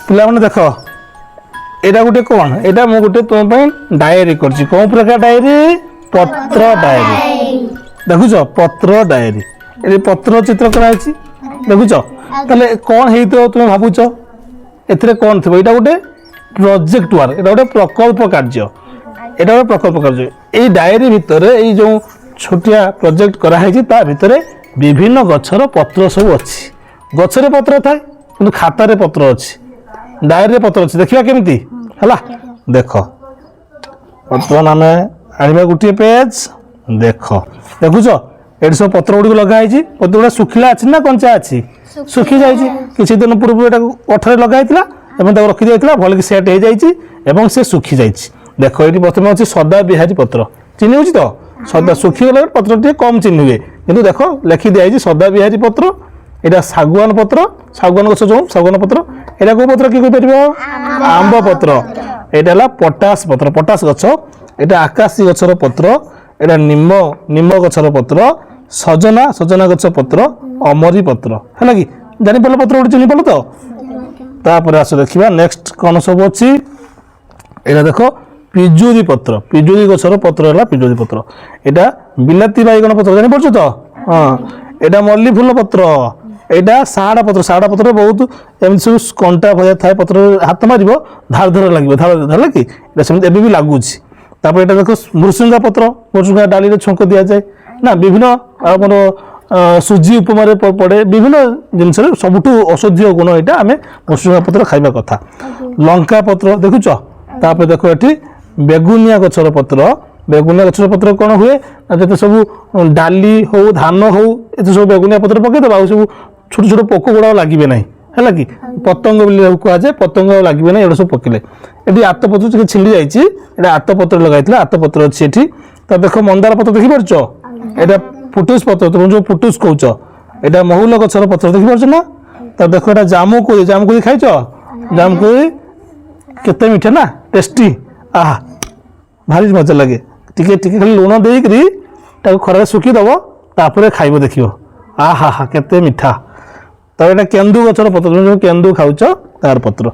ପିଲାମାନେ ଦେଖ ଏଇଟା ଗୋଟେ କ'ଣ ଏଇଟା ମୁଁ ଗୋଟେ ତୁମ ପାଇଁ ଡାଏରୀ କରିଛି କେଉଁ ପ୍ରକାର ଡାଏରୀ ପତ୍ର ଡାଏରୀ ଦେଖୁଛ ପତ୍ର ଡାଏରୀ ଏଠି ପତ୍ର ଚିତ୍ର କରାଯାଇଛି ଦେଖୁଛ ତାହେଲେ କ'ଣ ହେଇଥିବ ତୁମେ ଭାବୁଛ ଏଥିରେ କ'ଣ ଥିବ ଏଇଟା ଗୋଟେ ପ୍ରୋଜେକ୍ଟ ୱାର୍କ ଏଇଟା ଗୋଟେ ପ୍ରକଳ୍ପ କାର୍ଯ୍ୟ ଏଇଟା ଗୋଟେ ପ୍ରକଳ୍ପ କାର୍ଯ୍ୟ ଏଇ ଡାଏରୀ ଭିତରେ ଏଇ ଯେଉଁ ଛୋଟିଆ ପ୍ରୋଜେକ୍ଟ କରାହେଇଛି ତା ଭିତରେ ବିଭିନ୍ନ ଗଛର ପତ୍ର ସବୁ ଅଛି ଗଛରେ ପତ୍ର ଥାଏ କିନ୍ତୁ ଖାତାରେ ପତ୍ର ଅଛି डायरी पत्र अच्छे देखा केमती है देख बर्तमान आम आने गोटे पेज देख देखुच ये सब पत्र गुड़ लगाई पत्र गुड़ा सुखिला अच्छी ना कंचा अच्छी सुखी जाइए किसी दिन पूर्व अठारे लगाई रखी जाता भल कि सेट हो जाए से सुखी जाइए देख ये प्रथम अच्छी सदा बिहारी पत्र चिन्ह हो तो सदा सुखी गला पत्र टे कम चिन्ह हुए कि देख लिखि दिखाई सदा बिहारी पत्र यहाँ शागुआन पत्र शागुआन गछ जो शागुआन पत्र यहाँ कौ पत्र किए पार आंब पत्र यहाँ पटास पत्र पटास गछ यहाँ आकाशी गछर पत्र यहाँ निम निम गछर पत्र सजना सजना गछ पत्र अमरी पत्र है कि जापार पत्र गोटे चिन्ह पाल तो तापर आस देखा नेक्स्ट कौन सब अच्छी यहाँ देख पिजुरी पत्र पिजुरी गछर पत्र है पिजुरी पत्र यहाँ बिलाती बैगण पत्र जापार तो हाँ यहाँ मल्ली फूल पत्र यहाँ साड़ा पत्र बहुत एम सब कंटा भजा थाए पत्र हाथ मार धार धार लगे धार धार कि सेमती भी लगुच तापर यहाँ देख मुरसुंगा पत्र मुरसुंगा डाली छुंक दि जाए ना विभिन्न आमर सुजी उपमा पड़े विभिन्न जिनस सबुठ औषधीय गुण यहाँ आम मुरसुंगा पत्र खाइबा कथा लंका पत्र देखुच तापर देख ये बेगुनिया गछर पत्र बेगुनिया गछर पत्र कौन हुए जो सब डाली हो धान हो ये सब बेगुनिया पत्र पकईदे आ सब छोट छोट पोक गुड़ा लगे ना है कि पतंग कहुए पतंग लगे ना ये सब पकड़े ये आत पत्र छिंडी जाइए आत पत्र लगाई आत पत्र अच्छी ये तो देख मंदार पत्र देखिपार यहाँ फुटुस पत्र तुम जो फुटुस कौच यहाँ महुल गछर पत्र देखिपार ना तो देख यहाँ जामुकोली खाई जामुकोली केते मीठा ना टेस्टी आहा भारी मजा लगे टिके टिके खाली लुण देकरी खरा सुखीदेव तापर खाइब देख आ हा हा केते मीठा तो यहाँ केन्दु गछर पत्र जो केन्दु खाऊच तार पत्र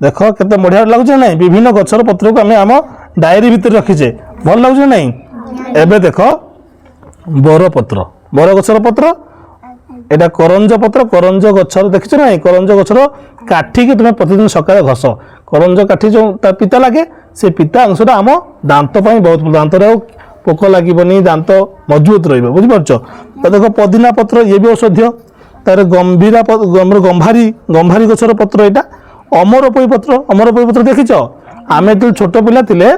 देख केते बढ़िया लगुच ना विभिन्न गछर पत्र को आम आम डायरी भितर रखीचे भल लगुच ना एबे देख बर पत्र बर गछर पत्र यहाँ करंज पत्र करंज गछर देखिଛ ना करंज गछर काठी की तुम्हें प्रतिदिन सकाଳେ घस करंज काठी जो पिता लगे से पिता अंशटा आम दांत बहुत दांत पोक लगे दांत मजबूत रुझिपार तो देख पदिना पत्र ये भी औषधीय तार गंभीरा गंभारी गंभारी गछर पत्र यहाँ अमरपोई पत्र देखिଛ आम जो छोट पिला थिले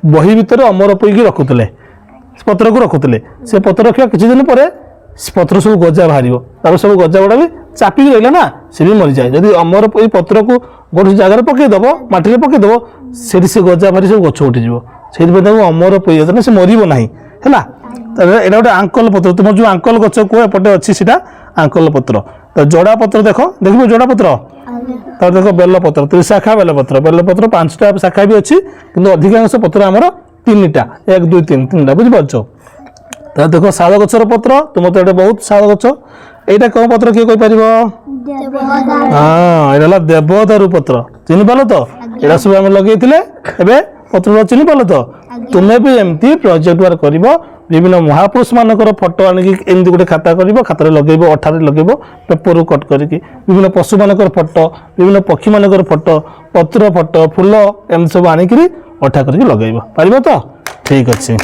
बही भितर अमरपोई की रखुले पत्र को रखुले से पत्र रखा किसी दिन पर पत्र सब गजा बाहर सब गजा गुड़ा भी चापिक रहा ना सी भी मरी जाए जदि अमर ये पत्र को गोटे जगार पकईदेव मटी पकईदेव से गजा बाहरी सब गछ उठिज से अमर पोई से मरना है यहाँ गोटे आंकल पत्र तुम जो आंकल गछ को एपटे अच्छी सीटा आंकल पत्र तो जोड़ा पत्र देख देख जोड़ा पत्र तो देख बेल पत्र त्रिशाखा बेल पत्र 5टा शाखा भी अच्छी कि अधिकांश पत्र आमर 3टा 1 2 3 3टा बुझीपार तो देख शाल गछर पत्र तुम तो ये बहुत शाल गछ यहाँ कौन पत्र किए कहीपर हाँ यहाँ देवदारू पत्र चिन्ह पाल तो यहाँ सब आम लगे एवं पत्र चिन्ह पाल तो तुम्हें भी एमती प्रोजेक्ट वर्क कर विभिन्न महापुरुष मानकर फोटो आनिकी एमती गोटे खाता कर खातार लगे अठारे लगे पेपर कट करके विभिन्न पशु मानकर फोटो विभिन्न पक्षी मानकर फोटो पत्र फोटो फूल एमती सब आनिकी अठा करके लगे पार तो ठीक अच्छे।